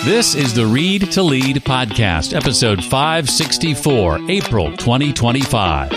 This is the Read to Lead podcast, episode 564, April 2025.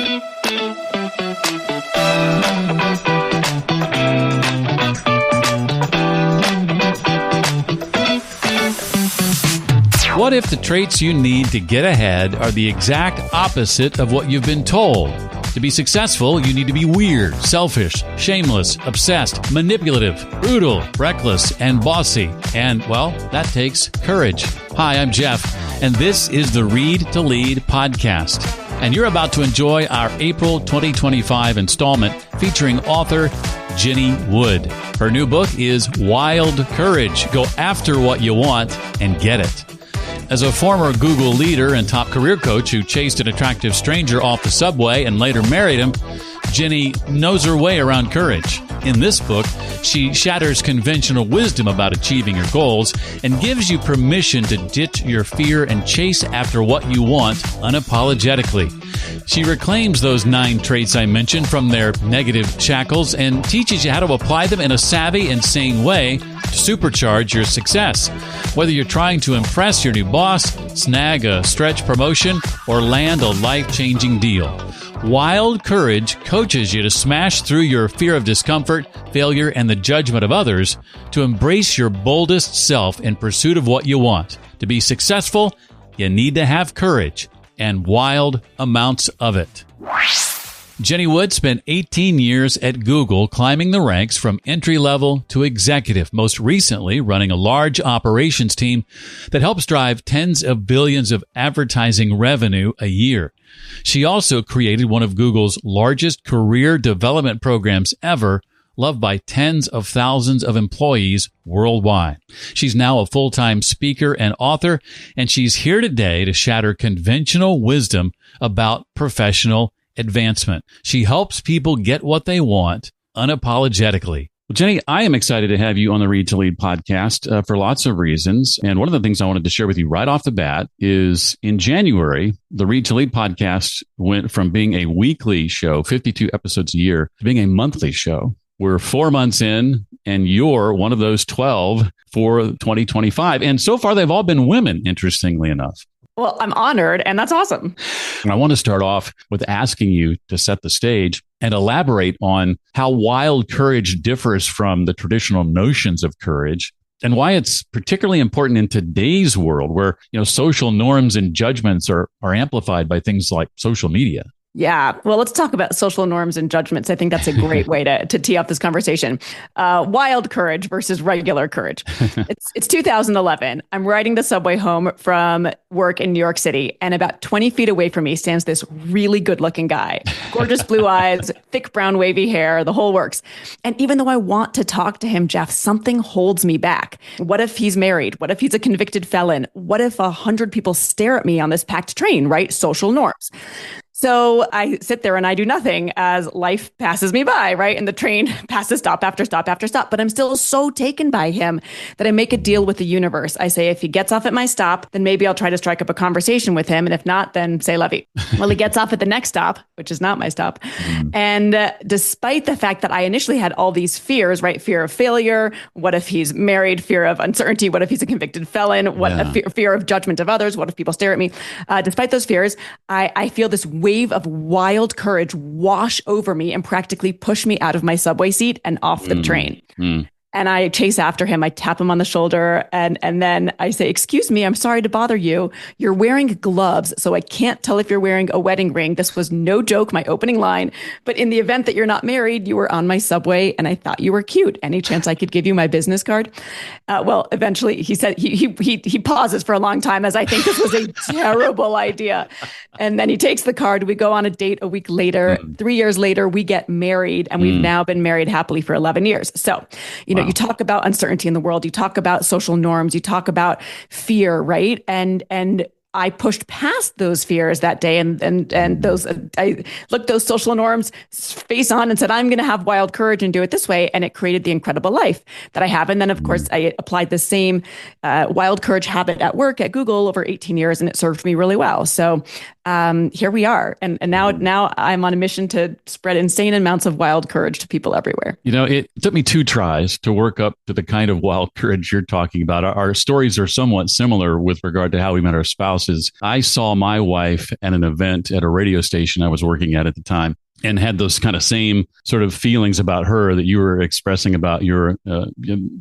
What if the traits you need to get ahead are the exact opposite of what you've been told? To be successful, you need to be weird, selfish, shameless, obsessed, manipulative, brutal, reckless, and bossy. And, well, that takes courage. Hi, I'm Jeff, and this is the Read to Lead podcast. And you're about to enjoy our April 2025 installment featuring author Jenny Wood. Her new book is Wild Courage. Go after what you want and get it. As a former Google leader and top career coach who chased an attractive stranger off the subway and later married him, Jenny knows her way around courage. In this book, she shatters conventional wisdom about achieving your goals and gives you permission to ditch your fear and chase after what you want unapologetically. She reclaims those 9 traits I mentioned from their negative shackles and teaches you how to apply them in a savvy and sane way to supercharge your success. Whether you're trying to impress your new boss, snag a stretch promotion, or land a life-changing deal, Wild Courage coaches you to smash through your fear of discomfort, failure, and the judgment of others to embrace your boldest self in pursuit of what you want. To be successful, you need to have courage and wild amounts of it. Jenny Wood spent 18 years at Google climbing the ranks from entry-level to executive, most recently running a large operations team that helps drive tens of billions of advertising revenue a year. She also created one of Google's largest career development programs ever, loved by tens of thousands of employees worldwide. She's now a full-time speaker and author, and she's here today to shatter conventional wisdom about professional advancement. She helps people get what they want unapologetically. Well, Jenny, I am excited to have you on the Read to Lead podcast for lots of reasons. And one of the things I wanted to share with you right off the bat is in January, the Read to Lead podcast went from being a weekly show, 52 episodes a year, to being a monthly show. We're 4 months in, and you're one of those 12 for 2025. And so far, they've all been women, interestingly enough. Well, I'm honored, and that's awesome. And I want to start off with asking you to set the stage and elaborate on how wild courage differs from the traditional notions of courage and why it's particularly important in today's world where, social norms and judgments are amplified by things like social media. Yeah. Well, let's talk about social norms and judgments. I think that's a great way to tee up this conversation. Wild courage versus regular courage. It's 2011. I'm riding the subway home from work in New York City, and about 20 feet away from me stands this really good-looking guy. Gorgeous blue eyes, thick brown wavy hair, the whole works. And even though I want to talk to him, Jeff, something holds me back. What if he's married? What if he's a convicted felon? What if 100 people stare at me on this packed train, right? Social norms. So I sit there and I do nothing as life passes me by, right? And the train passes stop after stop after stop. But I'm still so taken by him that I make a deal with the universe. I say, if he gets off at my stop, then maybe I'll try to strike up a conversation with him. And if not, then say la vie. Well, he gets off at the next stop, which is not my stop. And despite the fact that I initially had all these fears, right? Fear of failure. What if he's married? Fear of uncertainty. What if he's a convicted felon? Fear of judgment of others? What if people stare at me? Despite those fears, I feel this wave of wild courage wash over me and practically push me out of my subway seat and off the train. And I chase after him. I tap him on the shoulder and then I say, "Excuse me, I'm sorry to bother you. You're wearing gloves, so I can't tell if you're wearing a wedding ring." This was no joke, my opening line. "But in the event that you're not married, you were on my subway and I thought you were cute. Any chance I could give you my business card?" Well, eventually he said, he pauses for a long time as I think this was a terrible idea. And then he takes the card. We go on a date a week later. 3 years later, we get married, and we've now been married happily for 11 years. So, you talk about uncertainty in the world. You talk about social norms. You talk about fear, right? And I pushed past those fears that day and those I looked those social norms face on and said, I'm going to have wild courage and do it this way. And it created the incredible life that I have. And then, of course, I applied the same wild courage habit at work at Google over 18 years, and it served me really well. So here we are. And now I'm on a mission to spread insane amounts of wild courage to people everywhere. It took me 2 tries to work up to the kind of wild courage you're talking about. Our stories are somewhat similar with regard to how we met our spouses. I saw my wife at an event at a radio station I was working at the time, and had those kind of same sort of feelings about her that you were expressing about your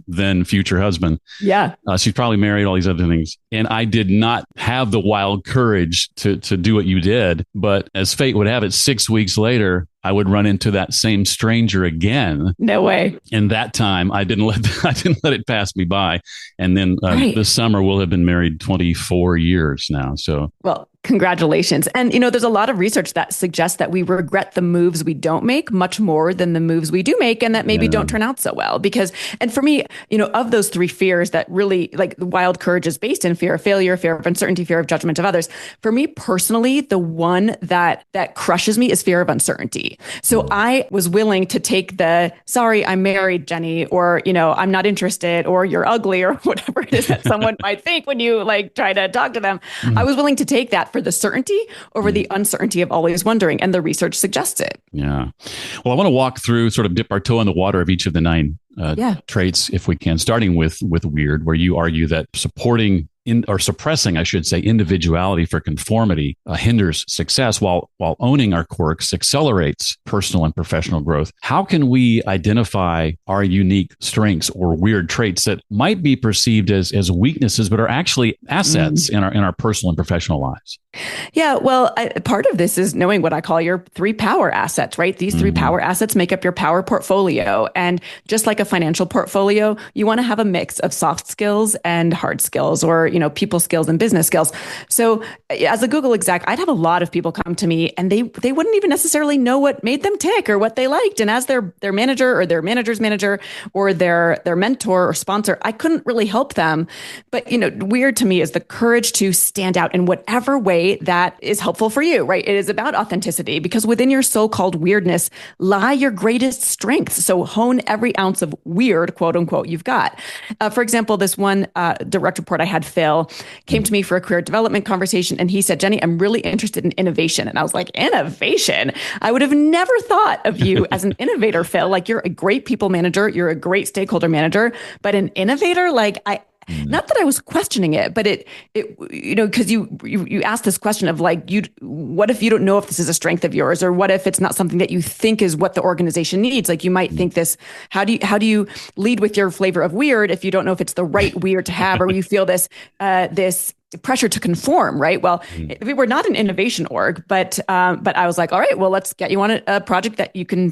then future husband. Yeah. She's probably married, all these other things. And I did not have the wild courage to do what you did. But as fate would have it, 6 weeks later, I would run into that same stranger again. No way. And that time I didn't let it pass me by. And then this summer we'll have been married 24 years now. So, well, congratulations. And, there's a lot of research that suggests that we regret the moves we don't make much more than the moves we do make, and that maybe don't turn out so well. Because, and for me, of those 3 fears that really, like, the wild courage is based in fear of failure, fear of uncertainty, fear of judgment of others. For me personally, the one that crushes me is fear of uncertainty. So I was willing to take the, sorry, I'm married, Jenny, or, I'm not interested, or you're ugly, or whatever it is that someone might think when you try to talk to them. I was willing to take that for the certainty over the uncertainty of always wondering. And the research suggests it. Yeah. Well, I want to walk through, sort of dip our toe in the water of each of the 9 traits, if we can, starting with weird, where you argue that suppressing, I should say, individuality for conformity hinders success, while owning our quirks accelerates personal and professional growth. How can we identify our unique strengths or weird traits that might be perceived as weaknesses, but are actually assets in our personal and professional lives? Yeah, well, part of this is knowing what I call your 3 power assets, right? These 3 power assets make up your power portfolio. And just like a financial portfolio, you want to have a mix of soft skills and hard skills, or, people skills and business skills. So as a Google exec, I'd have a lot of people come to me and they wouldn't even necessarily know what made them tick or what they liked. And as their manager or their manager's manager or their mentor or sponsor, I couldn't really help them. But, weird to me is the courage to stand out in whatever way that is helpful for you, right? It is about authenticity, because within your so-called weirdness lie your greatest strengths. So hone every ounce of weird, quote unquote, you've got. For example, this one direct report I had, Phil, came to me for a career development conversation. And he said, Jenny, I'm really interested in innovation. And I was like, innovation? I would have never thought of you as an innovator, Phil. Like, you're a great people manager. You're a great stakeholder manager, but an innovator? Not that I was questioning it, but it because you asked this question of what if you don't know if this is a strength of yours, or what if it's not something that you think is what the organization needs? Like, you might think this, how do you lead with your flavor of weird if you don't know if it's the right weird to have, or you feel this pressure to conform, right? Well, we're not an innovation org, but I was like, all right, well, let's get you on a project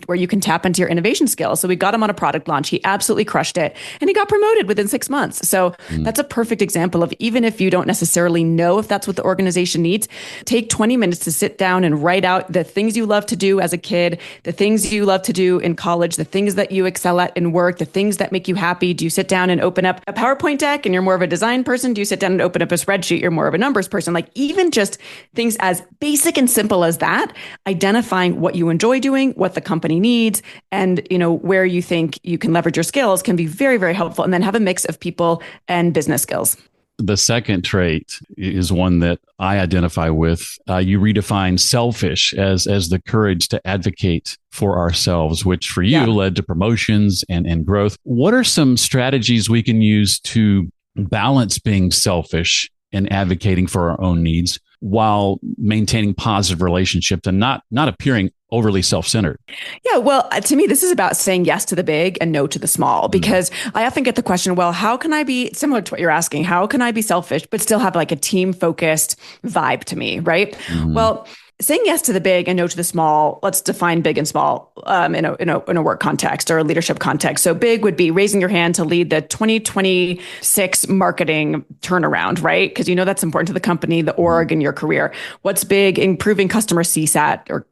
where you can tap into your innovation skills. So we got him on a product launch. He absolutely crushed it, and he got promoted within 6 months. So that's a perfect example of, even if you don't necessarily know if that's what the organization needs, take 20 minutes to sit down and write out the things you love to do as a kid, the things you love to do in college, the things that you excel at in work, the things that make you happy. Do you sit down and open up a PowerPoint deck and you're more of a design person? Do you sit down and open up a spreadsheet? You're more of a numbers person. Like, even just things as basic and simple as that, identifying what you enjoy doing, what the company needs, and where you think you can leverage your skills can be very, very helpful. And then have a mix of people and business skills. The second trait is one that I identify with. You redefine selfish as the courage to advocate for ourselves, which for you led to promotions and growth. What are some strategies we can use to balance being selfish and advocating for our own needs while maintaining positive relationships and not appearing overly self-centered? Yeah, well, to me, this is about saying yes to the big and no to the small, because I often get the question, well, how can I be, similar to what you're asking, how can I be selfish but still have like a team-focused vibe to me, right? Well, saying yes to the big and no to the small. Let's define big and small in a work context or a leadership context. So big would be raising your hand to lead the 2026 marketing turnaround, right? Because you know that's important to the company, the org, and your career. What's big? Improving customer CSAT or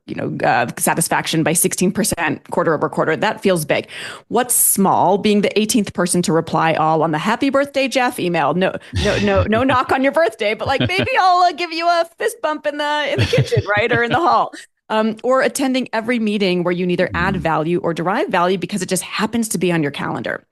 satisfaction by 16% quarter over quarter. That feels big. What's small? Being the 18th person to reply all on the happy birthday, Jeff email. No knock on your birthday, but like maybe I'll give you a fist bump in the kitchen, right? Or in the hall. Or attending every meeting where you neither add value or derive value because it just happens to be on your calendar.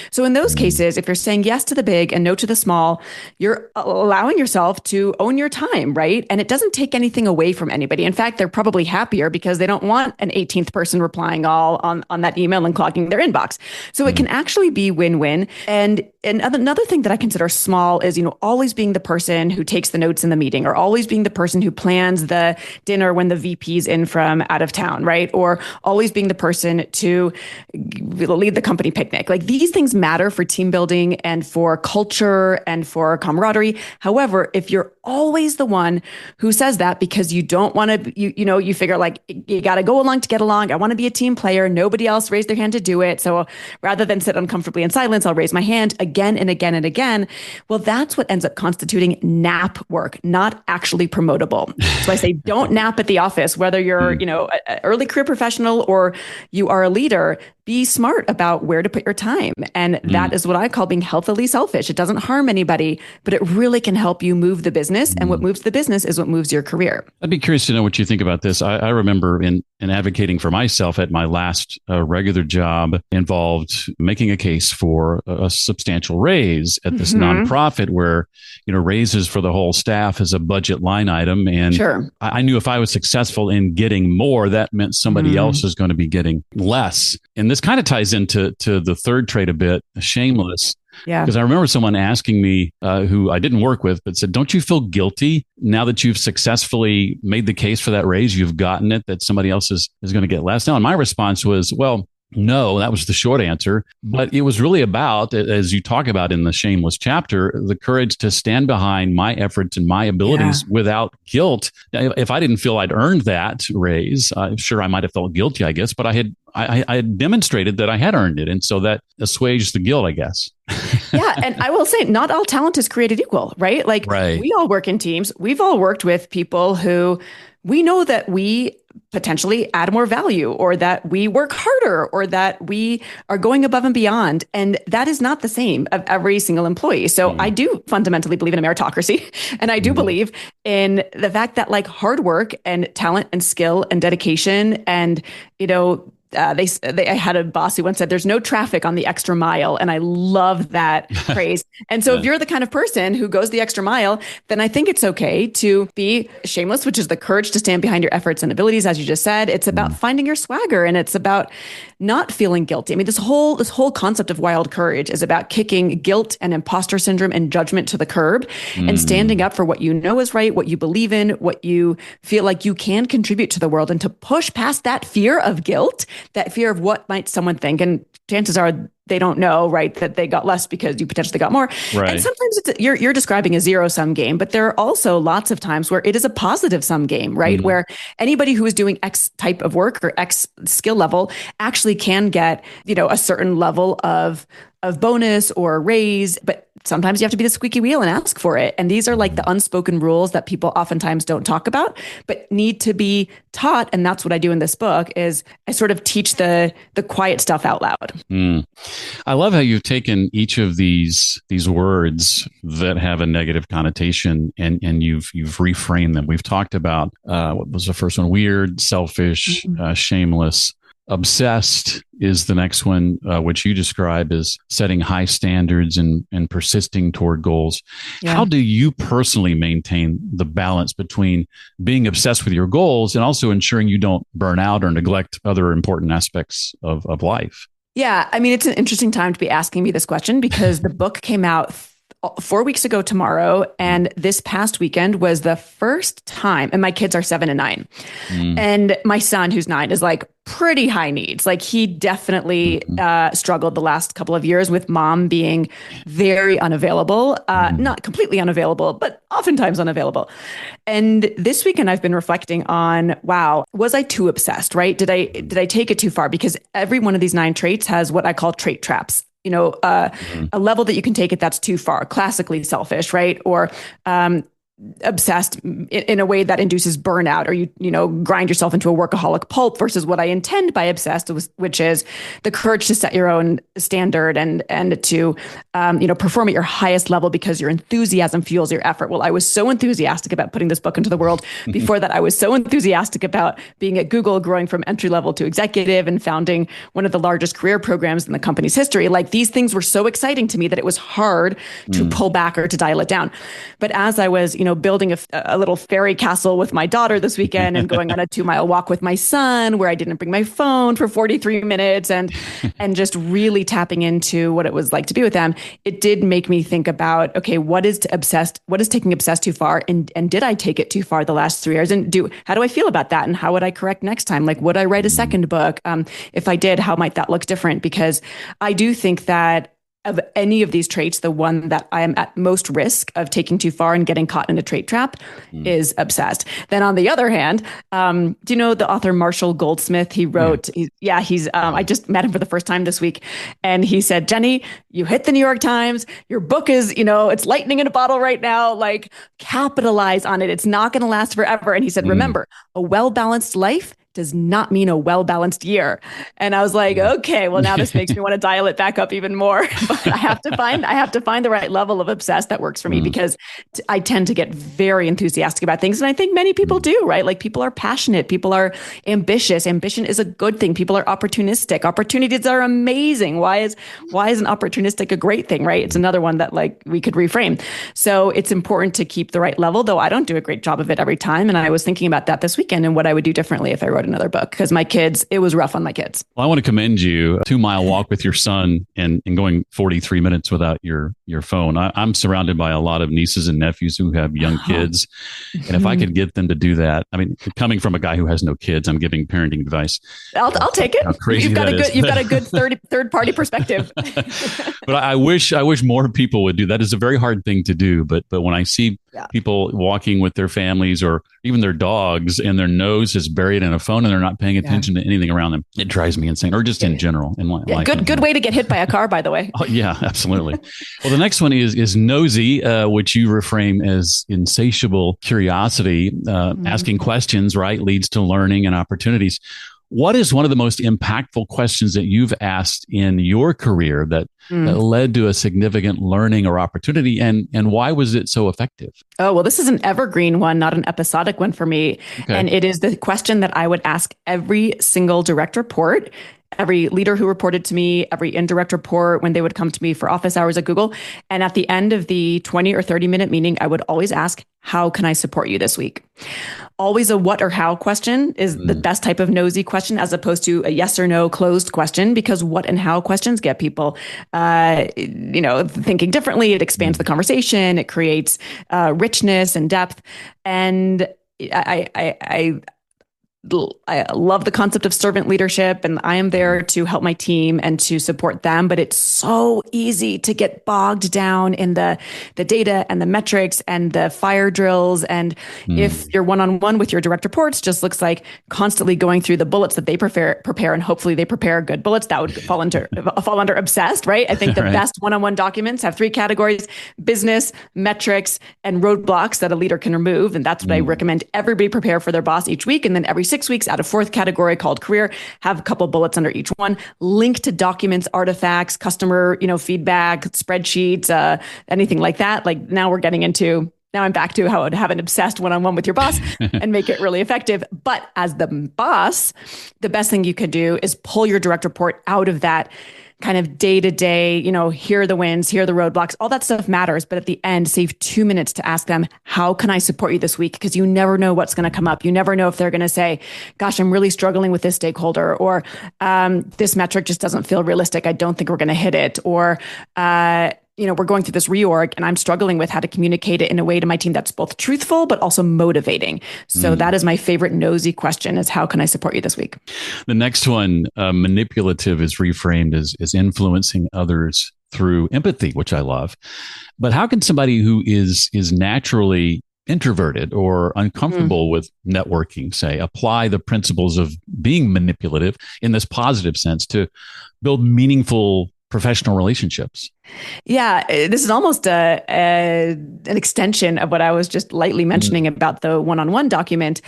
So in those cases, if you're saying yes to the big and no to the small, you're allowing yourself to own your time, right? And it doesn't take anything away from anybody. In fact, they're probably happier because they don't want an 18th person replying all on that email and clogging their inbox. So it can actually be win-win. And another thing that I consider small is, always being the person who takes the notes in the meeting, or always being the person who plans the dinner when the VP's in from out of town, right? Or always being the person to lead the company picnic. Like these things matter for team building and for culture and for camaraderie. However, if you're always the one who says that because you don't want to, you figure like you got to go along to get along. I want to be a team player. Nobody else raised their hand to do it. So rather than sit uncomfortably in silence, I'll raise my hand again and again and again. Well, that's what ends up constituting nap work, not actually promotable. So I say, don't nap at the office, whether you're, an early career professional or you are a leader. Be smart about where to put your time. And that is what I call being healthily selfish. It doesn't harm anybody, but it really can help you move the business. And what moves the business is what moves your career. I'd be curious to know what you think about this. I remember in advocating for myself at my last regular job involved making a case for a substantial raise at this nonprofit where, raises for the whole staff is a budget line item. And sure. I knew if I was successful in getting more, that meant somebody else is going to be getting less. And this kind of ties into the third trait a bit, shameless. Yeah. Because I remember someone asking me, who I didn't work with, but said, don't you feel guilty now that you've successfully made the case for that raise, you've gotten it, that somebody else is going to get less now? And my response was, well, no, that was the short answer. But it was really about, as you talk about in the Shameless chapter, the courage to stand behind my efforts and my abilities without guilt. If I didn't feel I'd earned that raise, sure, I might have felt guilty, I guess, but I had demonstrated that I had earned it. And so that assuaged the guilt, I guess. Yeah. And I will say, not all talent is created equal, right? Like we all work in teams. We've all worked with people who we know that we potentially add more value, or that we work harder, or that we are going above and beyond. And that is not the same of every single employee. So I do fundamentally believe in a meritocracy. And I do believe in the fact that like hard work and talent and skill and dedication and, I had a boss who once said, there's no traffic on the extra mile. And I love that phrase. And so if you're the kind of person who goes the extra mile, then I think it's okay to be shameless, which is the courage to stand behind your efforts and abilities. As you just said, it's about finding your swagger, and it's about not feeling guilty. I mean, this whole concept of wild courage is about kicking guilt and imposter syndrome and judgment to the curb and standing up for what you know is right, what you believe in, what you feel like you can contribute to the world, and to push past that fear of guilt, that fear of what might someone think. And chances are they don't know, right, that they got less because you potentially got more. Right. And sometimes you're describing a zero-sum game, but there are also lots of times where it is a positive-sum game, right? Where anybody who is doing X type of work or X skill level actually can get, a certain level of bonus or raise, but sometimes you have to be the squeaky wheel and ask for it. And these are like the unspoken rules that people oftentimes don't talk about, but need to be taught. And that's what I do in this book, is I sort of teach the quiet stuff out loud. I love how you've taken each of these words that have a negative connotation and you've reframed them. We've talked about, what was the first one? Weird, selfish, shameless. Obsessed is the next one, which you describe as setting high standards and persisting toward goals. Yeah. How do you personally maintain the balance between being obsessed with your goals and also ensuring you don't burn out or neglect other important aspects of life? Yeah, I mean, it's an interesting time to be asking me this question, because the book came out 4 weeks ago tomorrow. And this past weekend was the first time, and my kids are 7 and 9. And my son, who's 9, is like pretty high needs. Like he definitely struggled the last couple of years with mom being very unavailable, not completely unavailable, but oftentimes unavailable. And this weekend I've been reflecting on, wow, was I too obsessed, right? Did I take it too far? Because every one of these 9 traits has what I call trait traps. A level that you can take it that's too far, classically selfish, right? Or obsessed in a way that induces burnout, or you grind yourself into a workaholic pulp, versus what I intend by obsessed, which is the courage to set your own standard and to perform at your highest level because your enthusiasm fuels your effort. Well, I was so enthusiastic about putting this book into the world. Before that, I was so enthusiastic about being at Google, growing from entry level to executive and founding one of the largest career programs in the company's history. Like, these things were so exciting to me that it was hard to pull back or to dial it down. But as I was, building a little fairy castle with my daughter this weekend and going on a 2-mile walk with my son where I didn't bring my phone for 43 minutes and just really tapping into what it was like to be with them, it did make me think about, okay, what is taking obsessed too far? And did I take it too far the last 3 years? And how do I feel about that? And how would I correct next time? Like, would I write a second book? If I did, how might that look different? Because I do think that of any of these traits, the one that I am at most risk of taking too far and getting caught in a trait trap is obsessed. Then on the other hand, do you know the author Marshall Goldsmith? He wrote, I just met him for the first time this week. And he said, Jenny, you hit the New York Times. Your book is, it's lightning in a bottle right now. Like, capitalize on it. It's not going to last forever. And he said, remember, a well-balanced life does not mean a well-balanced year. And I was like, okay, well, now this makes me want to dial it back up even more. But I have to find the right level of obsessed that works for me, because I tend to get very enthusiastic about things. And I think many people do, right? Like, people are passionate. People are ambitious. Ambition is a good thing. People are opportunistic. Opportunities are amazing. Why isn't opportunistic a great thing, right? It's another one that, like, we could reframe. So it's important to keep the right level, though I don't do a great job of it every time. And I was thinking about that this weekend and what I would do differently if I wrote another book, because it was rough on my kids. Well, I want to commend you. 2-mile walk with your son and going 43 minutes without your phone. I'm surrounded by a lot of nieces and nephews who have young kids. And if I could get them to do that, I mean, coming from a guy who has no kids, I'm giving parenting advice. I'll take it. You've got a good third party perspective. But I wish more people would do that. It's a very hard thing to do. But when I see people walking with their families or even their dogs and their nose is buried in a phone and they're not paying attention to anything around them, it drives me insane. Or just in general in life. Good way to get hit by a car, by the way. Oh, yeah, absolutely. Well, the next one is nosy, which you reframe as insatiable curiosity. Asking questions, right, leads to learning and opportunities. What is one of the most impactful questions that you've asked in your career that led to a significant learning or opportunity, and why was it so effective? Oh, well, this is an evergreen one, not an episodic one for me. Okay. And it is the question that I would ask every single direct report, every leader who reported to me, every indirect report when they would come to me for office hours at Google. And at the end of the 20 or 30-minute meeting, I would always ask, how can I support you this week? Always a what or how question is the best type of nosy question, as opposed to a yes or no closed question, because what and how questions get people, thinking differently. It expands the conversation. It creates richness and depth. And I love the concept of servant leadership, and I am there to help my team and to support them. But it's so easy to get bogged down in the data and the metrics and the fire drills. And if you're one-on-one with your direct reports, just looks like constantly going through the bullets that they prepare, and hopefully they prepare good bullets. That would fall under obsessed, right? I think the best one-on-one documents have 3 categories: business, metrics, and roadblocks that a leader can remove. And that's what I recommend everybody prepare for their boss each week. And then every 6 weeks, add a 4th category called career, have a couple bullets under each one, link to documents, artifacts, customer, feedback, spreadsheets, anything like that. Like, now I'm back to how I would have an obsessed one-on-one with your boss and make it really effective. But as the boss, the best thing you could do is pull your direct report out of that kind of day-to-day, here are the wins, here are the roadblocks, all that stuff matters. But at the end, save 2 minutes to ask them, how can I support you this week? Because you never know what's going to come up. You never know if they're going to say, gosh, I'm really struggling with this stakeholder, or this metric just doesn't feel realistic. I don't think we're going to hit it. Or, we're going through this reorg and I'm struggling with how to communicate it in a way to my team that's both truthful, but also motivating. So that is my favorite nosy question, is how can I support you this week? The next one, manipulative, is reframed as influencing others through empathy, which I love. But how can somebody who is naturally introverted or uncomfortable with networking, say, apply the principles of being manipulative in this positive sense to build meaningful professional relationships? Yeah, this is almost an extension of what I was just lightly mentioning about the one-on-one document.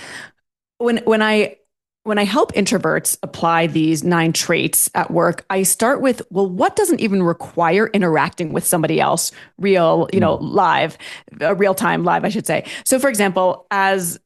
When I help introverts apply these 9 traits at work, I start with, well, what doesn't even require interacting with somebody else, real time live, I should say. So for example, as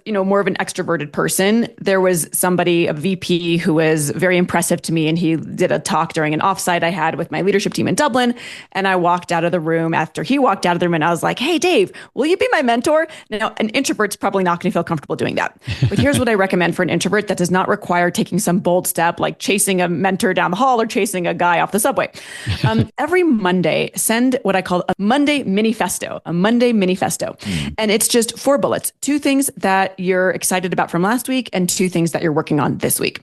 more of an extroverted person, there was somebody, a VP, who was very impressive to me, and he did a talk during an offsite I had with my leadership team in Dublin. And I walked out of the room after he walked out of the room, and I was like, "Hey, Dave, will you be my mentor?" Now, an introvert's probably not going to feel comfortable doing that. But here's what I recommend for an introvert that does not require taking some bold step, like chasing a mentor down the hall or chasing a guy off the subway. Every Monday, send what I call a Monday minifesto, and it's just 4 bullets, 2 things that you're excited about from last week and 2 things that you're working on this week.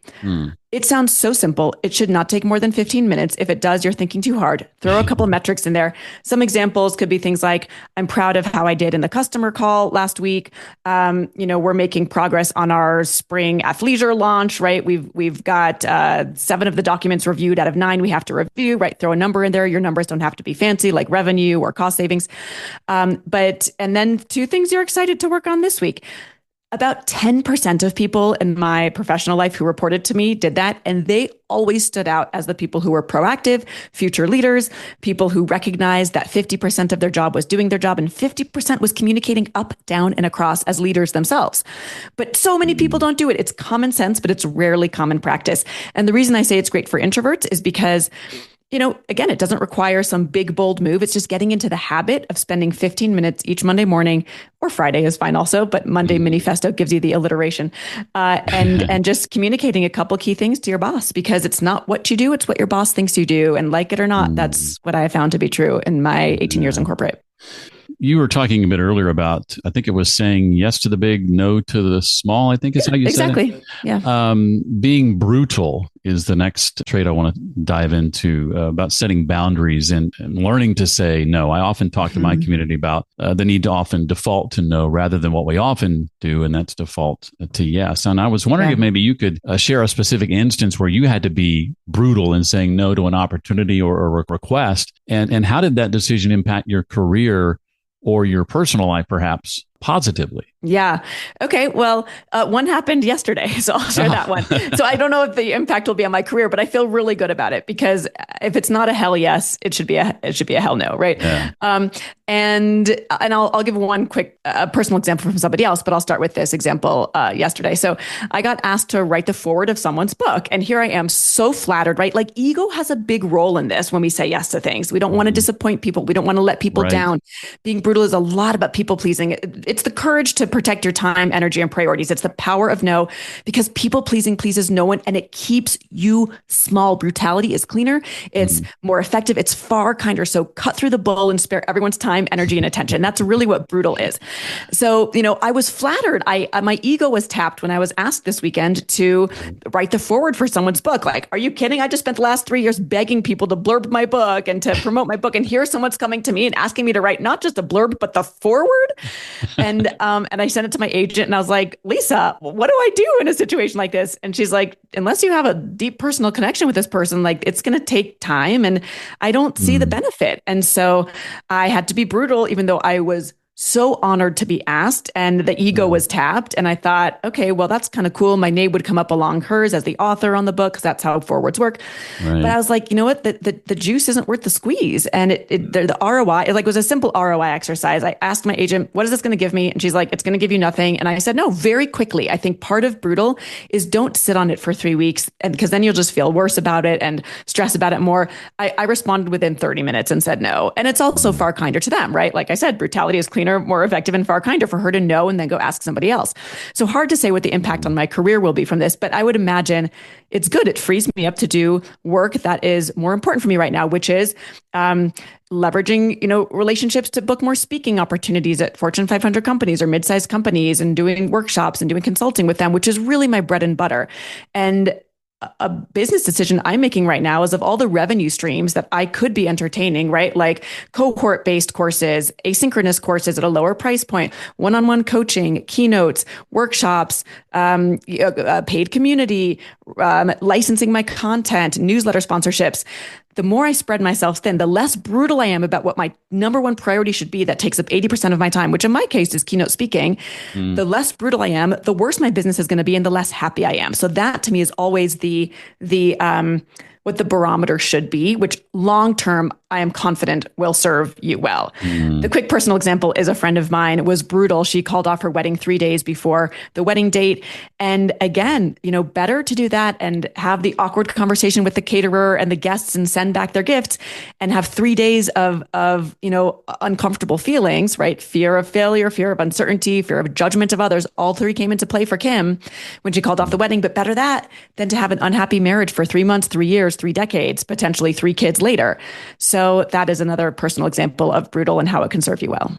It sounds so simple. It should not take more than 15 minutes. If it does, you're thinking too hard. Throw a couple of metrics in there. Some examples could be things like, I'm proud of how I did in the customer call last week. We're making progress on our spring athleisure launch, right? We've got 7 of the documents reviewed out of 9 we have to review, right? Throw a number in there. Your numbers don't have to be fancy, like revenue or cost savings. And then 2 things you're excited to work on this week. About 10% of people in my professional life who reported to me did that, and they always stood out as the people who were proactive, future leaders, people who recognized that 50% of their job was doing their job and 50% was communicating up, down, and across as leaders themselves. But so many people don't do it. It's common sense, but it's rarely common practice. And the reason I say it's great for introverts is because again, it doesn't require some big, bold move. It's just getting into the habit of spending 15 minutes each Monday morning, or Friday is fine also, but Monday Minifesto gives you the alliteration, and just communicating a couple key things to your boss, because it's not what you do, it's what your boss thinks you do. And like it or not, that's what I have found to be true in my 18 years in corporate. You were talking a bit earlier about, I think it was saying yes to the big, no to the small, I think is how you said it. Exactly. Yeah. Being brutal is the next trait I want to dive into, about setting boundaries and learning to say no. I often talk to my community about the need to often default to no rather than what we often do, and that's default to yes. And I was wondering if maybe you could share a specific instance where you had to be brutal in saying no to an opportunity or a request, and how did that decision impact your career or your personal life, perhaps positively? Yeah. Okay. Well, one happened yesterday, so I'll share that one. So I don't know if the impact will be on my career, but I feel really good about it, because if it's not a hell yes, it should be a hell no, right? Yeah. And I'll give one quick personal example from somebody else, but I'll start with this example yesterday. So I got asked to write the foreword of someone's book, and here I am, so flattered, right? Like, ego has a big role in this when we say yes to things. We don't want to disappoint people. We don't want to let people down. Being brutal is a lot about people pleasing. It's the courage to protect your time, energy, and priorities. It's the power of no, because people pleasing pleases no one, and it keeps you small. Brutality is cleaner. It's more effective. It's far kinder. So cut through the bull and spare everyone's time, energy, and attention. That's really what brutal is. So, I was flattered. My ego was tapped when I was asked this weekend to write the foreword for someone's book. Like, are you kidding? I just spent the last 3 years begging people to blurb my book and to promote my book. And here someone's coming to me and asking me to write not just a blurb, but the foreword. And I sent it to my agent, and I was like, Lisa, what do I do in a situation like this? And she's like, unless you have a deep personal connection with this person, like, it's going to take time, and I don't see the benefit. And so I had to be brutal, even though I was so honored to be asked, and the ego was tapped. And I thought, okay, well, that's kind of cool. My name would come up along hers as the author on the book, because that's how forewords work. Right. But I was like, you know what? The juice isn't worth the squeeze. And the ROI, it was a simple ROI exercise. I asked my agent, what is this going to give me? And she's like, it's going to give you nothing. And I said, no, very quickly. I think part of brutal is don't sit on it for 3 weeks, and because then you'll just feel worse about it and stress about it more. I responded within 30 minutes and said no. And it's also far kinder to them, right? Like I said, brutality is cleaner, more effective, and far kinder for her to know and then go ask somebody else. So hard to say what the impact on my career will be from this, but I would imagine it's good. It frees me up to do work that is more important for me right now, which is leveraging, relationships to book more speaking opportunities at Fortune 500 companies or mid-sized companies, and doing workshops and doing consulting with them, which is really my bread and butter. And a business decision I'm making right now is of all the revenue streams that I could be entertaining, right? Like cohort-based courses, asynchronous courses at a lower price point, one-on-one coaching, keynotes, workshops, paid community, licensing my content, newsletter sponsorships. The more I spread myself thin, the less brutal I am about what my number one priority should be that takes up 80% of my time, which in my case is keynote speaking. The less brutal I am, the worse my business is going to be and the less happy I am. So that to me is always the what the barometer should be, which long-term I am confident will serve you well. The quick personal example is a friend of mine was brutal. She called off her wedding 3 days before the wedding date. And again, better to do that and have the awkward conversation with the caterer and the guests and send back their gifts and have 3 days of uncomfortable feelings, right? Fear of failure, fear of uncertainty, fear of judgment of others. All three came into play for Kim when she called off the wedding, but better that than to have an unhappy marriage for 3 months, 3 years, 3 decades, potentially 3 kids later. So that is another personal example of brutal and how it can serve you well.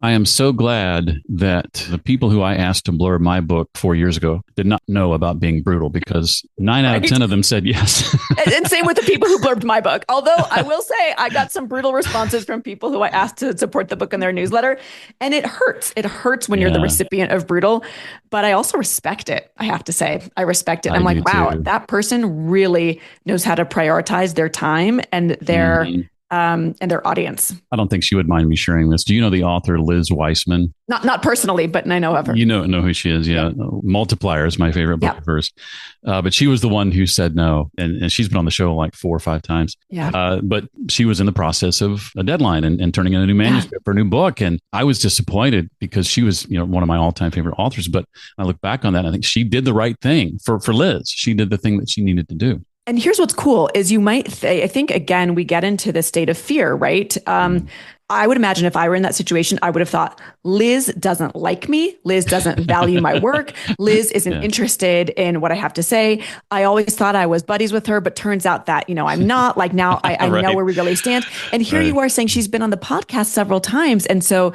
I am so glad that the people who I asked to blurb my book 4 years ago did not know about being brutal, because 9 out of 10 of them said yes. And same with the people who blurbed my book. Although I will say I got some brutal responses from people who I asked to support the book in their newsletter. And it hurts. It hurts when you're the recipient of brutal. But I also respect it. I have to say, I respect it. I'm like, wow, that person really knows how to prioritize their time and their audience. I don't think she would mind me sharing this. Do you know the author Liz Weissman? Not personally, but I know of her. You know who she is. Yeah. Multiplier is my favorite book of hers. But she was the one who said no. And she's been on the show like 4 or 5 times. Yeah. But she was in the process of a deadline and turning in a new manuscript for a new book. And I was disappointed because she was, one of my all-time favorite authors. But I look back on that and I think she did the right thing for Liz. She did the thing that she needed to do. And here's what's cool is you might, I think, again, we get into the state of fear, right? I would imagine if I were in that situation, I would have thought, Liz doesn't like me. Liz doesn't value my work. Liz isn't interested in what I have to say. I always thought I was buddies with her, but turns out that, I'm not. Like now I right. know where we really stand. And here you are saying she's been on the podcast several times. And so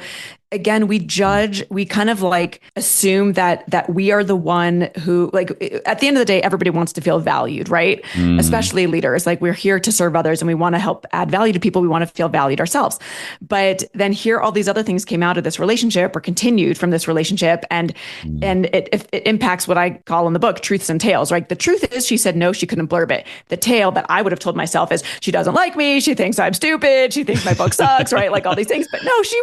again, we kind of like assume that we are the one who, like, at the end of the day, everybody wants to feel valued, right? Especially leaders. Like, we're here to serve others and we want to help add value to people. We want to feel valued ourselves. But then here, all these other things came out of this relationship or continued from this relationship. And it impacts what I call in the book, truths and tales, right? The truth is she said no, she couldn't blurb it. The tale that I would have told myself is she doesn't like me. She thinks I'm stupid. She thinks my book sucks, right? Like all these things. But no, she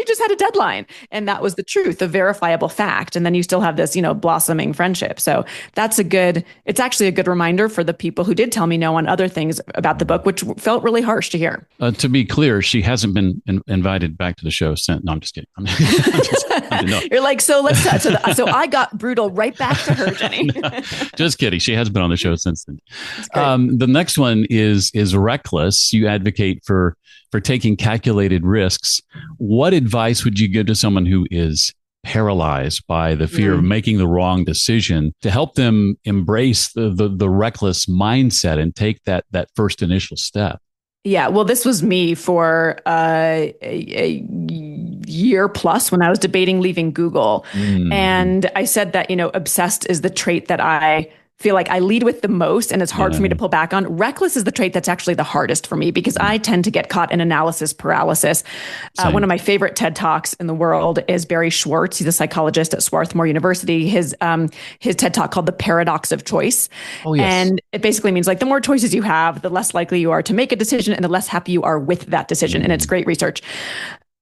just had a deadline. And that was the truth, the verifiable fact. And then you still have this, blossoming friendship. So it's actually a good reminder for the people who did tell me no on other things about the book, which felt really harsh to hear. To be clear, she hasn't been invited back to the show since. No, I'm just kidding. You're like, so let's, so I got brutal right back to her, Jenny. No, just kidding. She has been on the show since then. The next one is reckless. You advocate for taking calculated risks. What advice would you give to someone who is paralyzed by the fear of making the wrong decision to help them embrace the reckless mindset and take that first initial step? Yeah, well, this was me for a year plus when I was debating leaving Google. And I said that, obsessed is the trait that I feel like I lead with the most and it's hard for me to pull back on. Reckless is the trait that's actually the hardest for me because I tend to get caught in analysis paralysis. One of my favorite TED Talks in the world is Barry Schwartz. He's a psychologist at Swarthmore University. His TED Talk called The Paradox of Choice. Oh, yes. And it basically means like the more choices you have, the less likely you are to make a decision and the less happy you are with that decision. And it's great research.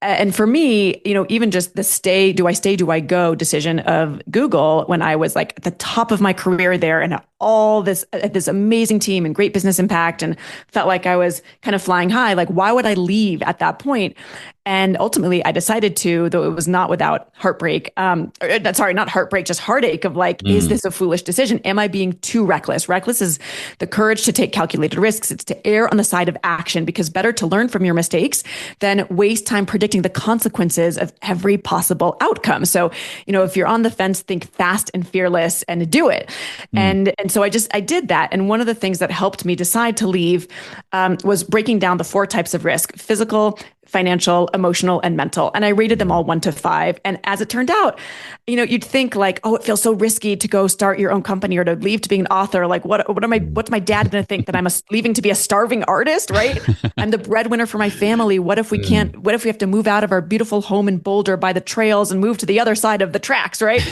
And for me, even just the do I go decision of Google when I was like at the top of my career there and all this amazing team and great business impact and felt like I was kind of flying high. Like, why would I leave at that point? And ultimately I decided to, though it was not without heartbreak, not heartbreak, just heartache of like, is this a foolish decision? Am I being too reckless? Reckless is the courage to take calculated risks. It's to err on the side of action because better to learn from your mistakes than waste time predicting the consequences of every possible outcome. So, if you're on the fence, think fast and fearless and do it. And so I did that. And one of the things that helped me decide to leave was breaking down the 4 types of risk: physical, financial, emotional, and mental. And I rated them all 1 to 5. And as it turned out, you'd think like, oh, it feels so risky to go start your own company or to leave to being an author. Like, what's my dad going to think that I'm leaving to be a starving artist, right? I'm the breadwinner for my family. What if we have to move out of our beautiful home in Boulder by the trails and move to the other side of the tracks, right?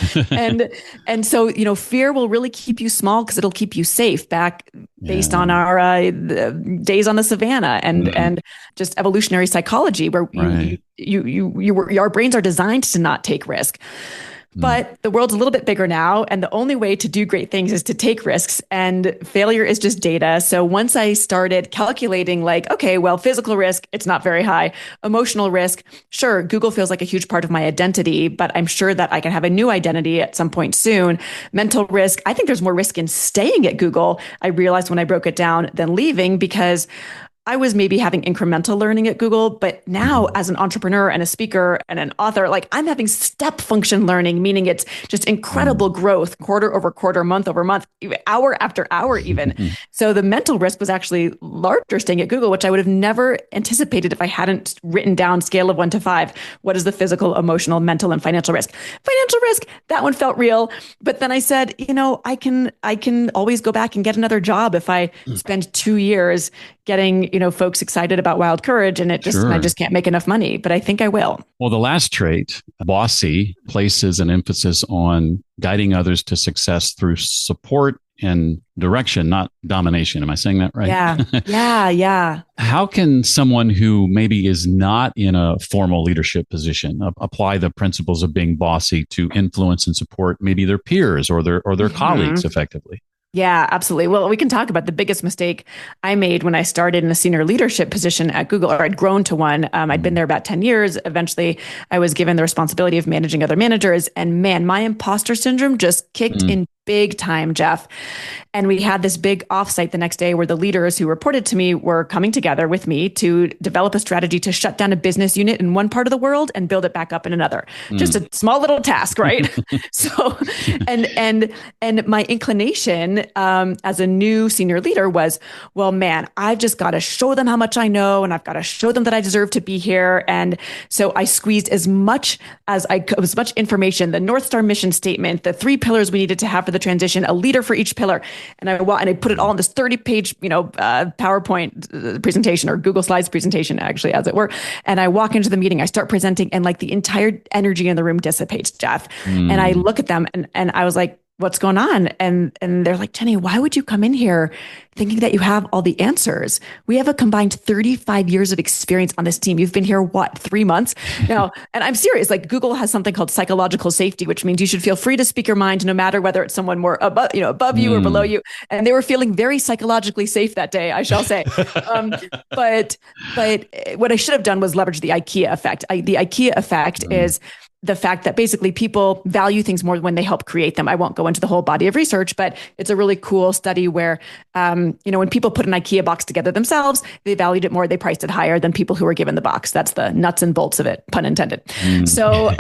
and so, fear will really keep you small because it'll keep you safe based on our days on the savannah and just evolutionary psychology where our brains are designed to not take risk. But the world's a little bit bigger now, and the only way to do great things is to take risks, and failure is just data. So once I started calculating like, okay, well, physical risk, it's not very high. Emotional risk, sure, Google feels like a huge part of my identity, but I'm sure that I can have a new identity at some point soon. Mental risk, I think there's more risk in staying at Google, I realized when I broke it down, than leaving, because I was maybe having incremental learning at Google, but now as an entrepreneur and a speaker and an author, like I'm having step function learning, meaning it's just incredible growth, quarter over quarter, month over month, hour after hour even. So the mental risk was actually larger staying at Google, which I would have never anticipated if I hadn't written down scale of 1 to 5. What is the physical, emotional, mental, and financial risk? Financial risk, that one felt real. But then I said, I can always go back and get another job if I spend 2 years getting, folks excited about Wild Courage, and I just can't make enough money, but I think I will. Well, the last trait, bossy, places an emphasis on guiding others to success through support and direction, not domination. Am I saying that right? Yeah. How can someone who maybe is not in a formal leadership position apply the principles of being bossy to influence and support maybe their peers or their colleagues effectively? Yeah, absolutely. Well, we can talk about the biggest mistake I made when I started in a senior leadership position at Google, or I'd grown to one. I'd been there about 10 years. Eventually, I was given the responsibility of managing other managers. And man, my imposter syndrome just kicked in big time, Jeff. And we had this big offsite the next day where the leaders who reported to me were coming together with me to develop a strategy to shut down a business unit in one part of the world and build it back up in another. Just a small little task, right? So, and my inclination as a new senior leader was, well, man, I've just got to show them how much I know, and I've got to show them that I deserve to be here. And so I squeezed as much information, the North Star mission statement, the 3 pillars we needed to have for the transition, a leader for each pillar. And I put it all in this 30-page, PowerPoint presentation, or Google Slides presentation, actually, as it were. And I walk into the meeting, I start presenting, and like the entire energy in the room dissipates, Jeff. And I look at them and I was like, what's going on? And they're like, Jenny, why would you come in here thinking that you have all the answers? We have a combined 35 years of experience on this team. You've been here, 3 months now? And I'm serious. Like, Google has something called psychological safety, which means you should feel free to speak your mind, no matter whether it's someone more above you or below you. And they were feeling very psychologically safe that day, I shall say. But what I should have done was leverage the IKEA effect. The IKEA effect is the fact that basically people value things more when they help create them. I won't go into the whole body of research, but it's a really cool study where, when people put an IKEA box together themselves, they valued it more, they priced it higher than people who were given the box. That's the nuts and bolts of it, pun intended. So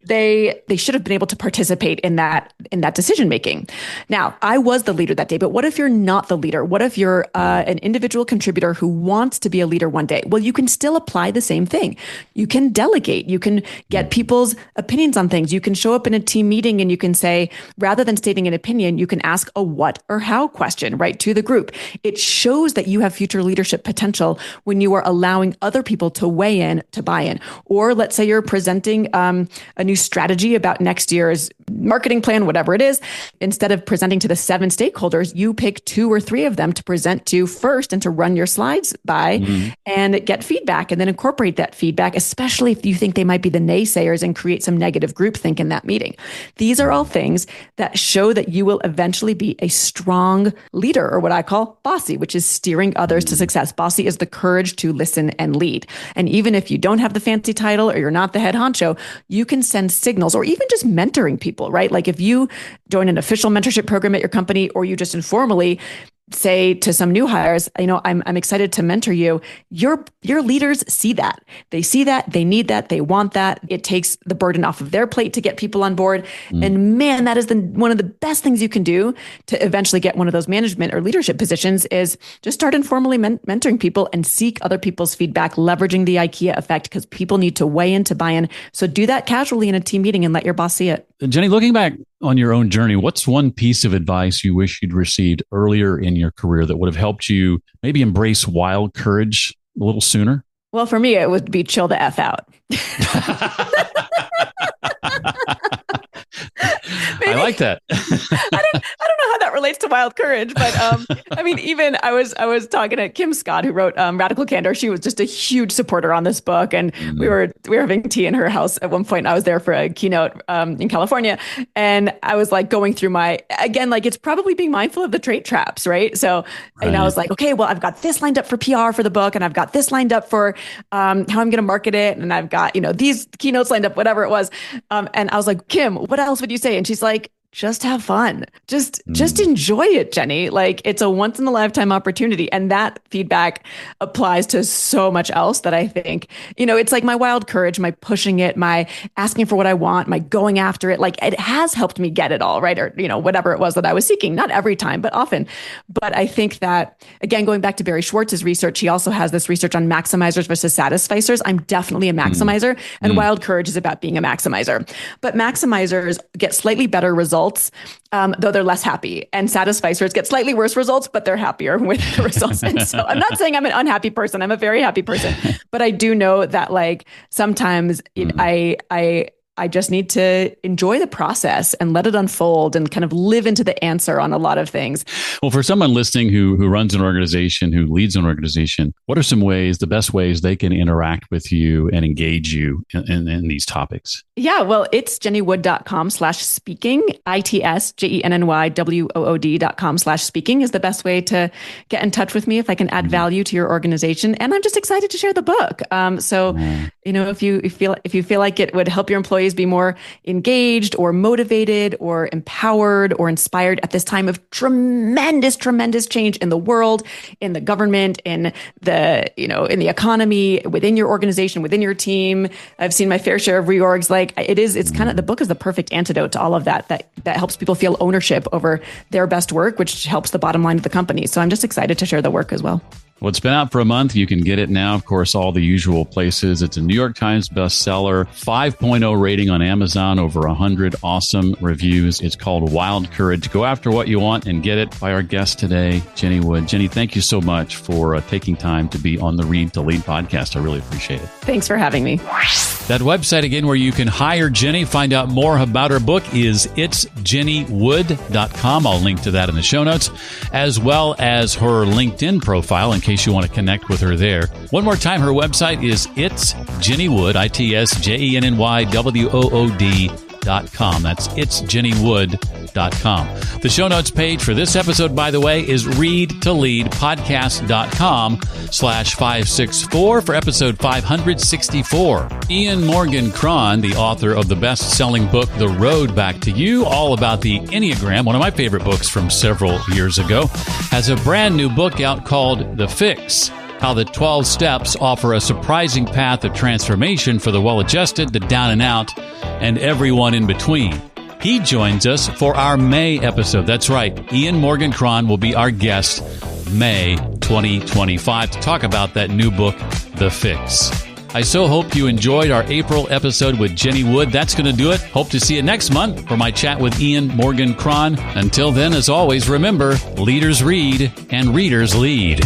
they should have been able to participate in that decision making. Now, I was the leader that day, but what if you're not the leader? What if you're an individual contributor who wants to be a leader one day? Well, you can still apply the same thing. You can delegate. You can get people's opinions on things. You can show up in a team meeting and you can say, rather than stating an opinion, you can ask a what or how question, right, to the group. It shows that you have future leadership potential when you are allowing other people to weigh in, to buy in. Or let's say you're presenting a new strategy about next year's marketing plan, whatever it is. Instead of presenting to the 7 stakeholders, you pick 2 or 3 of them to present to first and to run your slides by and get feedback, and then incorporate that feedback, especially if you think they might be the naysayers, and create some negative groupthink in that meeting. These are all things that show that you will eventually be a strong leader, or what I call bossy, which is steering others to success. Bossy is the courage to listen and lead. And even if you don't have the fancy title or you're not the head honcho, you can send signals, or even just mentoring people, right? Like if you join an official mentorship program at your company, or you just informally say to some new hires, I'm excited to mentor you. Your leaders see that. They see that. They need that. They want that. It takes the burden off of their plate to get people on board. And man, that is one of the best things you can do to eventually get one of those management or leadership positions is just start informally mentoring people and seek other people's feedback, leveraging the IKEA effect, because people need to weigh in to buy in. So do that casually in a team meeting and let your boss see it. Jenny, looking back on your own journey, what's one piece of advice you wish you'd received earlier in your career that would have helped you maybe embrace wild courage a little sooner? Well, for me, it would be chill the F out. I like that. I don't know how that relates to wild courage, but even I was talking to Kim Scott, who wrote Radical Candor. She was just a huge supporter on this book, and we were having tea in her house at one point. And I was there for a keynote in California, and I was like going through it's probably being mindful of the trait traps, right? So, and I was like, okay, well, I've got this lined up for PR for the book, and I've got this lined up for how I'm going to market it, and I've got these keynotes lined up, whatever it was, and I was like, Kim, what else would you say? And she's like, just have fun. Just enjoy it, Jenny. Like, it's a once in a lifetime opportunity. And that feedback applies to so much else that I think, it's like my wild courage, my pushing it, my asking for what I want, my going after it. Like, it has helped me get it all, right? Or, whatever it was that I was seeking, not every time, but often. But I think that, again, going back to Barry Schwartz's research, he also has this research on maximizers versus satisficers. I'm definitely a maximizer, and wild courage is about being a maximizer. But maximizers get slightly better results, though they're less happy. And satisficers get slightly worse results, but they're happier with the results. And so I'm not saying I'm an unhappy person. I'm a very happy person. But I do know that sometimes I just need to enjoy the process and let it unfold and kind of live into the answer on a lot of things. Well, for someone listening who runs an organization, who leads an organization, what are some ways, the best ways they can interact with you and engage you in these topics? Yeah, well, it's jennywood.com/speaking. ITSJENNYWOOD.com/speaking is the best way to get in touch with me if I can add value to your organization. And I'm just excited to share the book. If you feel like it would help your employees be more engaged or motivated or empowered or inspired at this time of tremendous change in the world, in the government, in the economy, within your organization, within your team. I've seen my fair share of reorgs. It's kind of, the book is the perfect antidote to all of that helps people feel ownership over their best work, which helps the bottom line of the company. So I'm just excited to share the work as well. Well, it's been out for a month. You can get it now, of course, all the usual places. It's a New York Times bestseller, 5.0 rating on Amazon, over 100 awesome reviews. It's called Wild Courage. Go after what you want and get it, by our guest today, Jenny Wood. Jenny, thank you so much for taking time to be on the Read to Lead podcast. I really appreciate it. Thanks for having me. That website, again, where you can hire Jenny, find out more about her book, is itsjennywood.com. I'll link to that in the show notes, as well as her LinkedIn profile in case you want to connect with her there. One more time, her website is itsjennywood, ITSJENNYWOOD.com. That's itsjennywood.com. The show notes page for this episode, by the way, is readtoleadpodcast.com/564 for episode 564. Ian Morgan Cron, the author of the best-selling book, The Road Back to You, all about the Enneagram, one of my favorite books from several years ago, has a brand new book out called The Fix: How the 12 Steps Offer a Surprising Path of Transformation for the Well-Adjusted, the Down and Out, and everyone in between. He joins us for our May episode. That's right. Ian Morgan Cron will be our guest May 2025 to talk about that new book, The Fix. I so hope you enjoyed our April episode with Jenny Wood. That's going to do it. Hope to see you next month for my chat with Ian Morgan Cron. Until then, as always, remember, leaders read and readers lead.